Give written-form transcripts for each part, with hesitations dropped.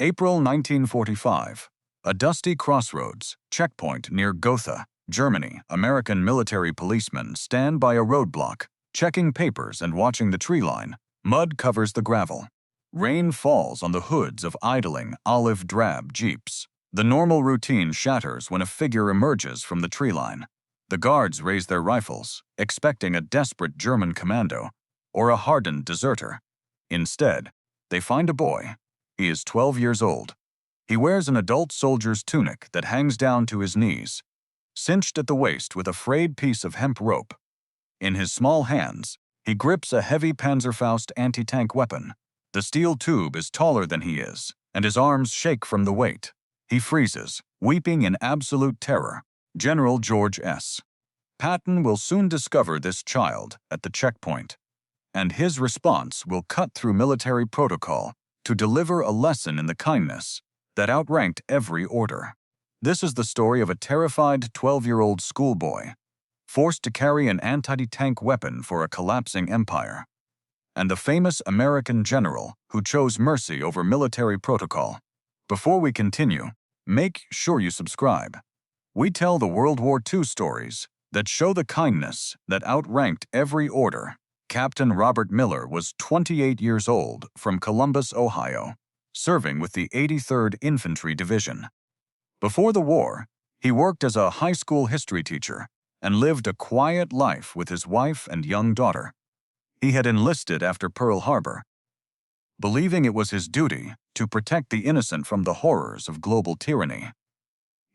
April 1945. A dusty crossroads, checkpoint near Gotha, Germany. American military policemen stand by a roadblock, checking papers and watching the tree line. Mud covers the gravel. Rain falls on the hoods of idling olive-drab jeeps. The normal routine shatters when a figure emerges from the tree line. The guards raise their rifles, expecting a desperate German commando or a hardened deserter. Instead, they find a boy. He is 12 years old. He wears an adult soldier's tunic that hangs down to his knees, cinched at the waist with a frayed piece of hemp rope. In his small hands, he grips a heavy Panzerfaust anti-tank weapon. The steel tube is taller than he is, and his arms shake from the weight. He freezes, weeping in absolute terror. General George S. Patton will soon discover this child at the checkpoint, and his response will cut through military protocol to deliver a lesson in the kindness that outranked every order. This is the story of a terrified 12-year-old schoolboy, forced to carry an anti-tank weapon for a collapsing empire, and the famous American general who chose mercy over military protocol. Before we continue, make sure you subscribe. We tell the World War II stories that show the kindness that outranked every order. Captain Robert Miller was 28 years old from Columbus, Ohio, serving with the 83rd Infantry Division. Before the war, he worked as a high school history teacher and lived a quiet life with his wife and young daughter. He had enlisted after Pearl Harbor, believing it was his duty to protect the innocent from the horrors of global tyranny.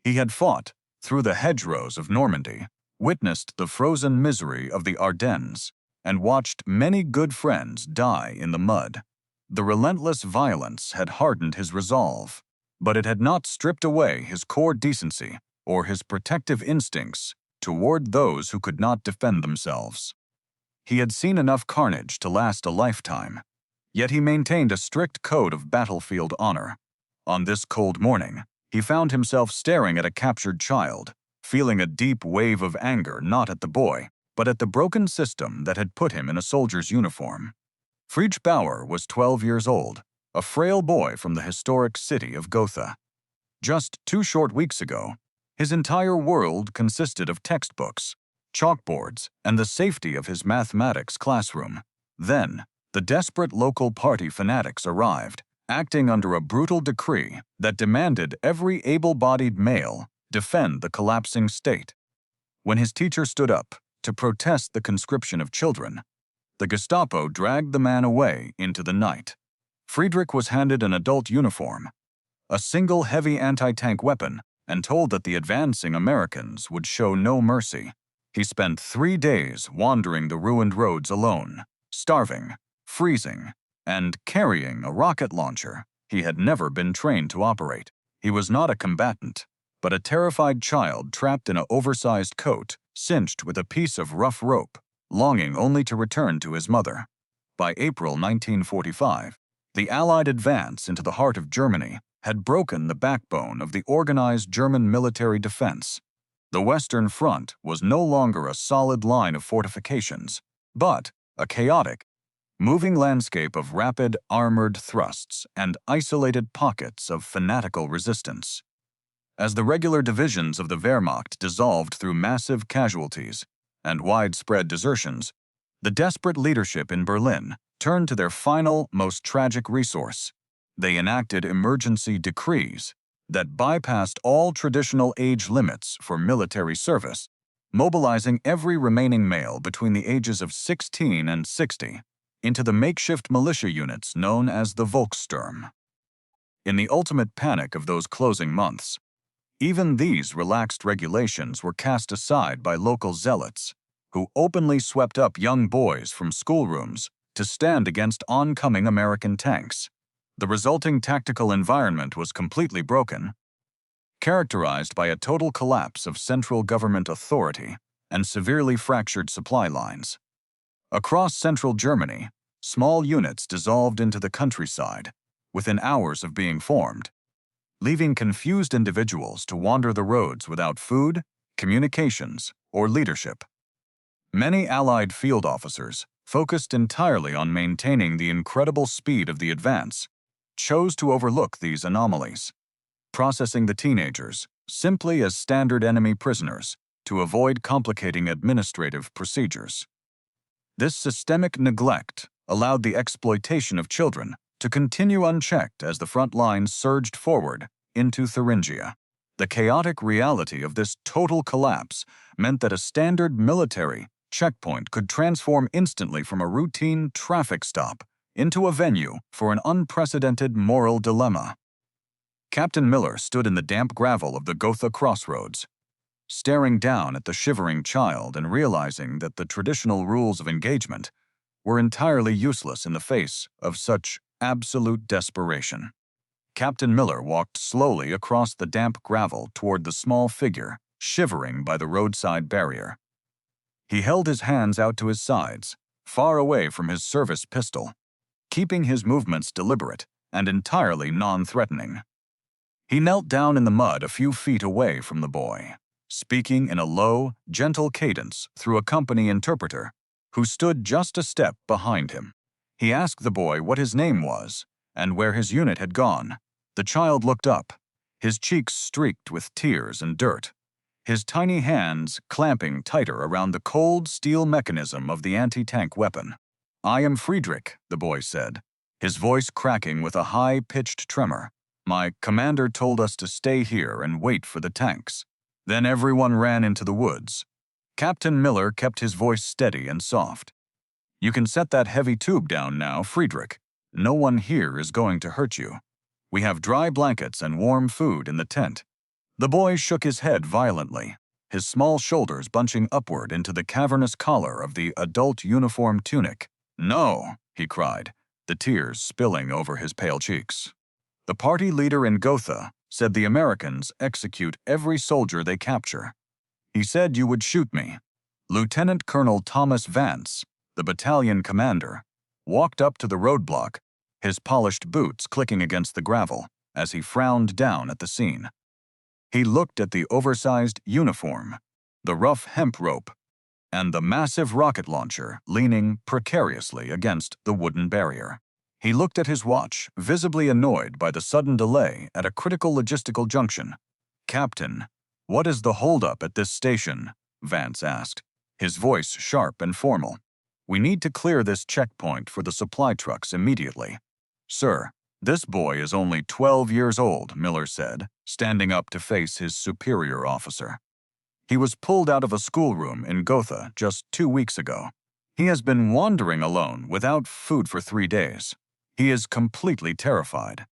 He had fought through the hedgerows of Normandy, witnessed the frozen misery of the Ardennes, and watched many good friends die in the mud. The relentless violence had hardened his resolve, but it had not stripped away his core decency or his protective instincts toward those who could not defend themselves. He had seen enough carnage to last a lifetime, yet he maintained a strict code of battlefield honor. On this cold morning, he found himself staring at a captured child, feeling a deep wave of anger not at the boy, but at the broken system that had put him in a soldier's uniform. Friedrich Bauer was 12 years old, a frail boy from the historic city of Gotha. Just 2 short weeks ago, his entire world consisted of textbooks, chalkboards, and the safety of his mathematics classroom. Then, the desperate local party fanatics arrived, acting under a brutal decree that demanded every able-bodied male defend the collapsing state. When his teacher stood up to protest the conscription of children, the Gestapo dragged the man away into the night. Friedrich was handed an adult uniform, a single heavy anti-tank weapon, and told that the advancing Americans would show no mercy. He spent 3 days wandering the ruined roads alone, starving, freezing, and carrying a rocket launcher he had never been trained to operate. He was not a combatant, but a terrified child trapped in an oversized coat, cinched with a piece of rough rope, longing only to return to his mother. By April 1945, the Allied advance into the heart of Germany had broken the backbone of the organized German military defense. The Western Front was no longer a solid line of fortifications, but a chaotic, moving landscape of rapid armored thrusts and isolated pockets of fanatical resistance. As the regular divisions of the Wehrmacht dissolved through massive casualties and widespread desertions, the desperate leadership in Berlin turned to their final, most tragic resource. They enacted emergency decrees that bypassed all traditional age limits for military service, mobilizing every remaining male between the ages of 16 and 60 into the makeshift militia units known as the Volkssturm. In the ultimate panic of those closing months, even these relaxed regulations were cast aside by local zealots, who openly swept up young boys from schoolrooms to stand against oncoming American tanks. The resulting tactical environment was completely broken, characterized by a total collapse of central government authority and severely fractured supply lines. Across central Germany, small units dissolved into the countryside within hours of being formed, leaving confused individuals to wander the roads without food, communications, or leadership. Many Allied field officers focused entirely on maintaining the incredible speed of the advance, chose to overlook these anomalies, processing the teenagers simply as standard enemy prisoners to avoid complicating administrative procedures. This systemic neglect allowed the exploitation of children to continue unchecked as the front lines surged forward into Thuringia. The chaotic reality of this total collapse meant that a standard military checkpoint could transform instantly from a routine traffic stop into a venue for an unprecedented moral dilemma. Captain Miller stood in the damp gravel of the Gotha crossroads, staring down at the shivering child and realizing that the traditional rules of engagement were entirely useless in the face of such absolute desperation. Captain Miller walked slowly across the damp gravel toward the small figure shivering by the roadside barrier. He held his hands out to his sides, far away from his service pistol, keeping his movements deliberate and entirely non-threatening. He knelt down in the mud a few feet away from the boy, speaking in a low, gentle cadence through a company interpreter who stood just a step behind him. He asked the boy what his name was and where his unit had gone. The child looked up, his cheeks streaked with tears and dirt, his tiny hands clamping tighter around the cold steel mechanism of the anti-tank weapon. "I am Friedrich," the boy said, his voice cracking with a high-pitched tremor. "My commander told us to stay here and wait for the tanks." Then everyone ran into the woods. Captain Miller kept his voice steady and soft. "You can set that heavy tube down now, Friedrich. No one here is going to hurt you. We have dry blankets and warm food in the tent." The boy shook his head violently, his small shoulders bunching upward into the cavernous collar of the adult uniform tunic. "No," he cried, the tears spilling over his pale cheeks. "The party leader in Gotha said the Americans execute every soldier they capture. He said you would shoot me." Lieutenant Colonel Thomas Vance, the battalion commander, walked up to the roadblock, his polished boots clicking against the gravel as he frowned down at the scene. He looked at the oversized uniform, the rough hemp rope, and the massive rocket launcher leaning precariously against the wooden barrier. He looked at his watch, visibly annoyed by the sudden delay at a critical logistical junction. "Captain, what is the holdup at this station?" Vance asked, his voice sharp and formal. "We need to clear this checkpoint for the supply trucks immediately." "Sir, this boy is only 12 years old," Miller said, standing up to face his superior officer. "He was pulled out of a schoolroom in Gotha just 2 weeks ago. He has been wandering alone without food for 3 days. He is completely terrified.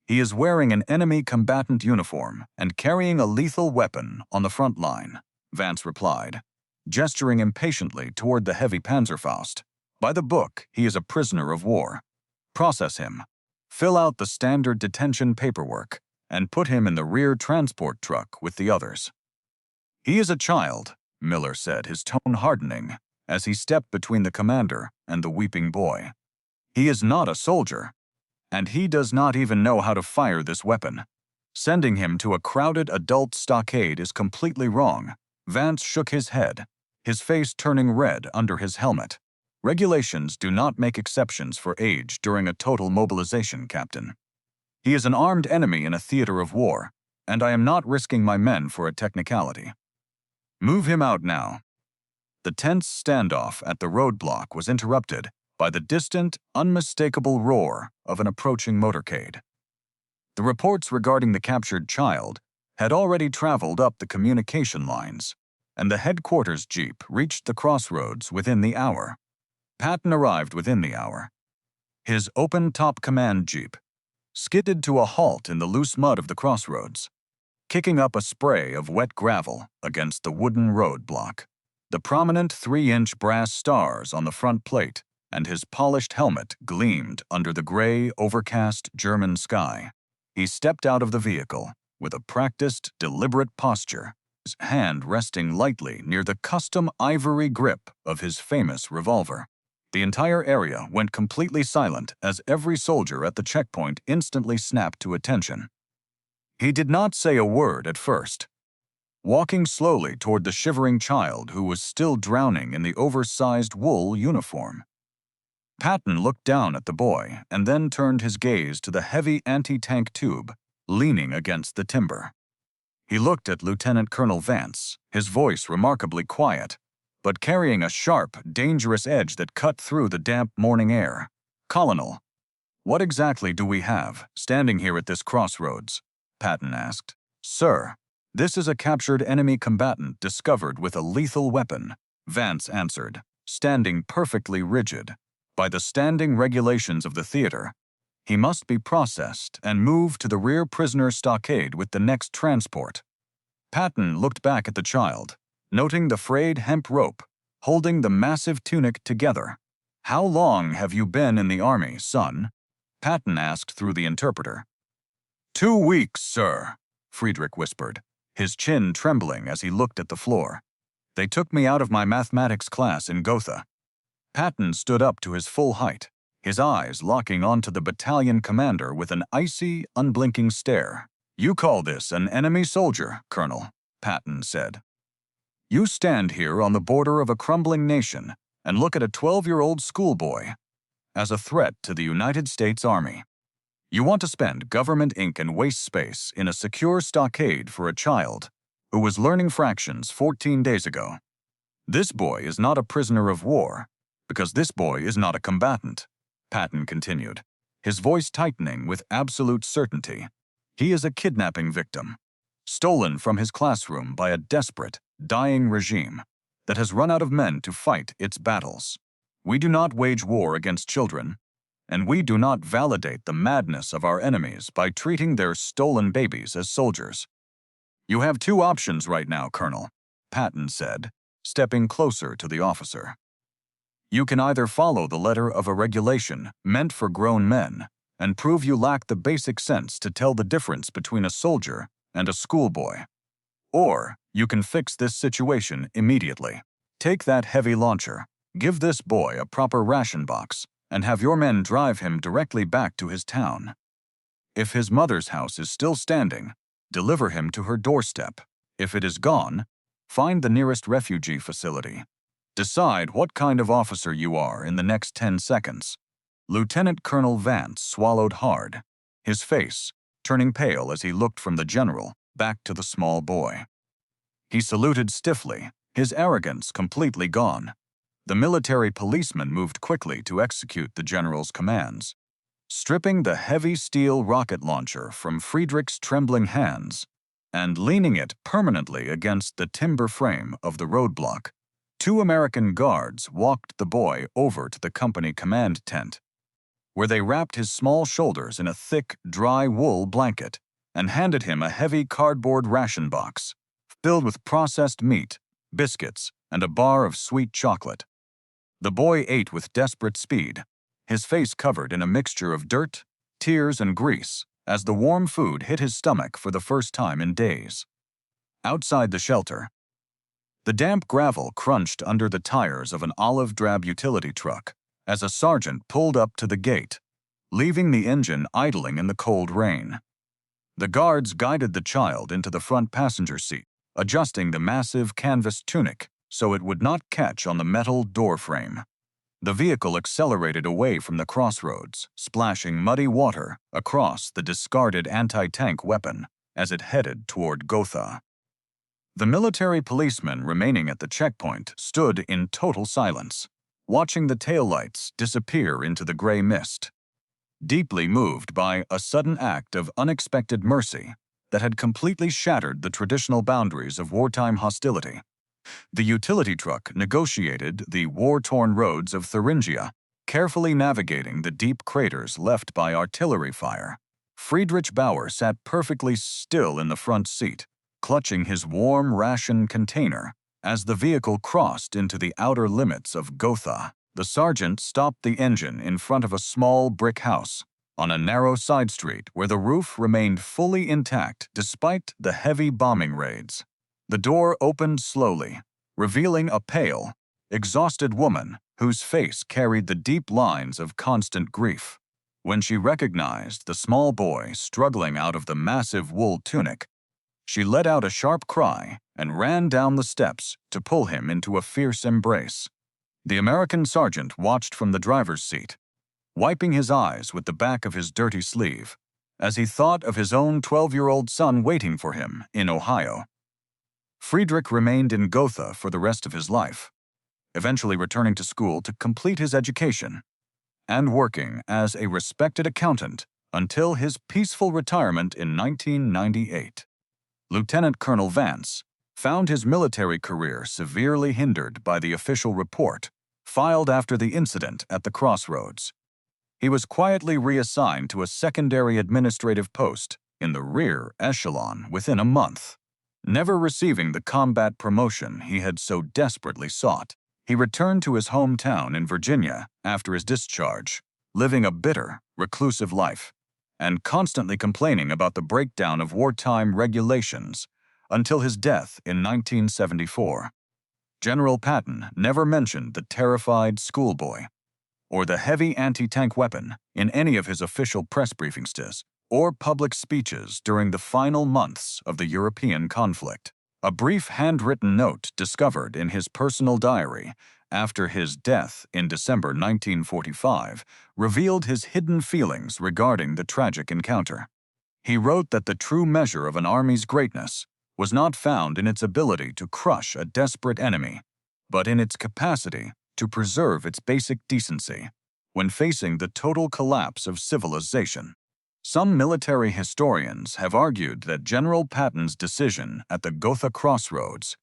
He is wearing an enemy combatant uniform and carrying a lethal weapon on the front line," Vance replied, gesturing impatiently toward the heavy Panzerfaust. "By the book, he is a prisoner of war. Process him. Fill out the standard detention paperwork and put him in the rear transport truck with the others." "He is a child," Miller said, his tone hardening as he stepped between the commander and the weeping boy. "He is not a soldier, and he does not even know how to fire this weapon. Sending him to a crowded adult stockade is completely wrong." Vance shook his head, his face turning red under his helmet. "Regulations do not make exceptions for age during a total mobilization, Captain. He is an armed enemy in a theater of war, and I am not risking my men for a technicality. Move him out now." The tense standoff at the roadblock was interrupted by the distant, unmistakable roar of an approaching motorcade. The reports regarding the captured child had already traveled up the communication lines, and the headquarters jeep reached the crossroads within the hour. Patton arrived within the hour. His open-top command jeep skidded to a halt in the loose mud of the crossroads, kicking up a spray of wet gravel against the wooden roadblock. The prominent 3-inch brass stars on the front plate and his polished helmet gleamed under the gray, overcast German sky. He stepped out of the vehicle with a practiced, deliberate posture, his hand resting lightly near the custom ivory grip of his famous revolver. The entire area went completely silent as every soldier at the checkpoint instantly snapped to attention. He did not say a word at first, walking slowly toward the shivering child who was still drowning in the oversized wool uniform. Patton looked down at the boy and then turned his gaze to the heavy anti-tank tube leaning against the timber. He looked at Lieutenant Colonel Vance, his voice remarkably quiet, but carrying a sharp, dangerous edge that cut through the damp morning air. "Colonel, what exactly do we have, standing here at this crossroads?" Patton asked. "Sir, this is a captured enemy combatant discovered with a lethal weapon," Vance answered, standing perfectly rigid. "By the standing regulations of the theater, he must be processed and moved to the rear prisoner stockade with the next transport." Patton looked back at the child, noting the frayed hemp rope holding the massive tunic together. "How long have you been in the army, son?" Patton asked through the interpreter. 2 weeks, sir," Friedrich whispered, his chin trembling as he looked at the floor. "They took me out of my mathematics class in Gotha." Patton stood up to his full height, his eyes locking onto the battalion commander with an icy, unblinking stare. "You call this an enemy soldier, Colonel," Patton said. "You stand here on the border of a crumbling nation and look at a 12-year-old schoolboy as a threat to the United States Army. You want to spend government ink and waste space in a secure stockade for a child who was learning fractions 14 days ago. This boy is not a prisoner of war, because this boy is not a combatant," Patton continued, his voice tightening with absolute certainty. "He is a kidnapping victim, stolen from his classroom by a desperate, dying regime that has run out of men to fight its battles. We do not wage war against children, and we do not validate the madness of our enemies by treating their stolen babies as soldiers. You have 2 options right now, Colonel," Patton said, stepping closer to the officer. "You can either follow the letter of a regulation meant for grown men and prove you lack the basic sense to tell the difference between a soldier and a schoolboy. Or you can fix this situation immediately. Take that heavy launcher, give this boy a proper ration box, and have your men drive him directly back to his town. If his mother's house is still standing, deliver him to her doorstep. If it is gone, find the nearest refugee facility. Decide what kind of officer you are in the next 10 seconds." Lieutenant Colonel Vance swallowed hard, his face turning pale as he looked from the general back to the small boy. He saluted stiffly, his arrogance completely gone. The military policeman moved quickly to execute the general's commands. Stripping the heavy steel rocket launcher from Friedrich's trembling hands and leaning it permanently against the timber frame of the roadblock, 2 American guards walked the boy over to the company command tent, where they wrapped his small shoulders in a thick, dry wool blanket and handed him a heavy cardboard ration box filled with processed meat, biscuits, and a bar of sweet chocolate. The boy ate with desperate speed, his face covered in a mixture of dirt, tears, and grease, as the warm food hit his stomach for the first time in days. Outside the shelter, the damp gravel crunched under the tires of an olive-drab utility truck as a sergeant pulled up to the gate, leaving the engine idling in the cold rain. The guards guided the child into the front passenger seat, adjusting the massive canvas tunic so it would not catch on the metal door frame. The vehicle accelerated away from the crossroads, splashing muddy water across the discarded anti-tank weapon as it headed toward Gotha. The military policemen remaining at the checkpoint stood in total silence, watching the taillights disappear into the gray mist, deeply moved by a sudden act of unexpected mercy that had completely shattered the traditional boundaries of wartime hostility. The utility truck negotiated the war-torn roads of Thuringia, carefully navigating the deep craters left by artillery fire. Friedrich Bauer sat perfectly still in the front seat, clutching his warm ration container as the vehicle crossed into the outer limits of Gotha. The sergeant stopped the engine in front of a small brick house on a narrow side street where the roof remained fully intact despite the heavy bombing raids. The door opened slowly, revealing a pale, exhausted woman whose face carried the deep lines of constant grief. When she recognized the small boy struggling out of the massive wool tunic, she let out a sharp cry and ran down the steps to pull him into a fierce embrace. The American sergeant watched from the driver's seat, wiping his eyes with the back of his dirty sleeve, as he thought of his own 12-year-old son waiting for him in Ohio. Friedrich remained in Gotha for the rest of his life, eventually returning to school to complete his education and working as a respected accountant until his peaceful retirement in 1998. Lieutenant Colonel Vance found his military career severely hindered by the official report filed after the incident at the crossroads. He was quietly reassigned to a secondary administrative post in the rear echelon within a month. Never receiving the combat promotion he had so desperately sought, he returned to his hometown in Virginia after his discharge, living a bitter, reclusive life, and constantly complaining about the breakdown of wartime regulations until his death in 1974. General Patton never mentioned the terrified schoolboy or the heavy anti-tank weapon in any of his official press briefings or public speeches during the final months of the European conflict. A brief handwritten note discovered in his personal diary after his death in December 1945 revealed his hidden feelings regarding the tragic encounter. He wrote that the true measure of an army's greatness was not found in its ability to crush a desperate enemy, but in its capacity to preserve its basic decency when facing the total collapse of civilization. Some military historians have argued that General Patton's decision at the Gotha crossroads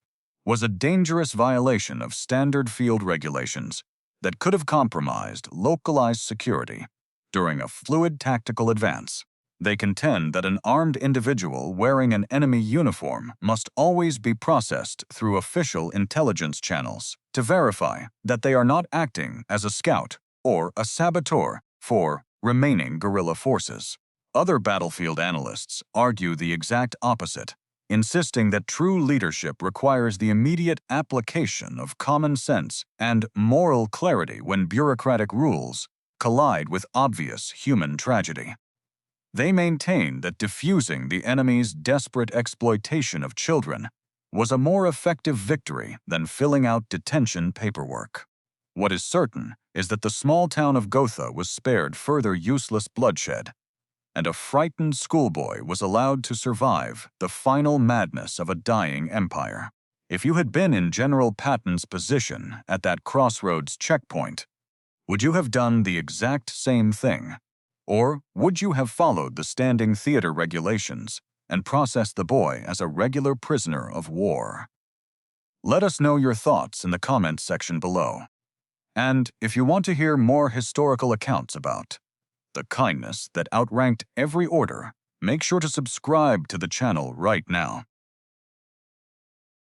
was a dangerous violation of standard field regulations that could have compromised localized security during a fluid tactical advance. They contend that an armed individual wearing an enemy uniform must always be processed through official intelligence channels to verify that they are not acting as a scout or a saboteur for remaining guerrilla forces. Other battlefield analysts argue the exact opposite, insisting that true leadership requires the immediate application of common sense and moral clarity when bureaucratic rules collide with obvious human tragedy. They maintain that diffusing the enemy's desperate exploitation of children was a more effective victory than filling out detention paperwork. What is certain is that the small town of Gotha was spared further useless bloodshed, and a frightened schoolboy was allowed to survive the final madness of a dying empire. If you had been in General Patton's position at that crossroads checkpoint, would you have done the exact same thing? Or would you have followed the standing theater regulations and processed the boy as a regular prisoner of war? Let us know your thoughts in the comments section below. And if you want to hear more historical accounts about the kindness that outranked every order, make sure to subscribe to the channel right now.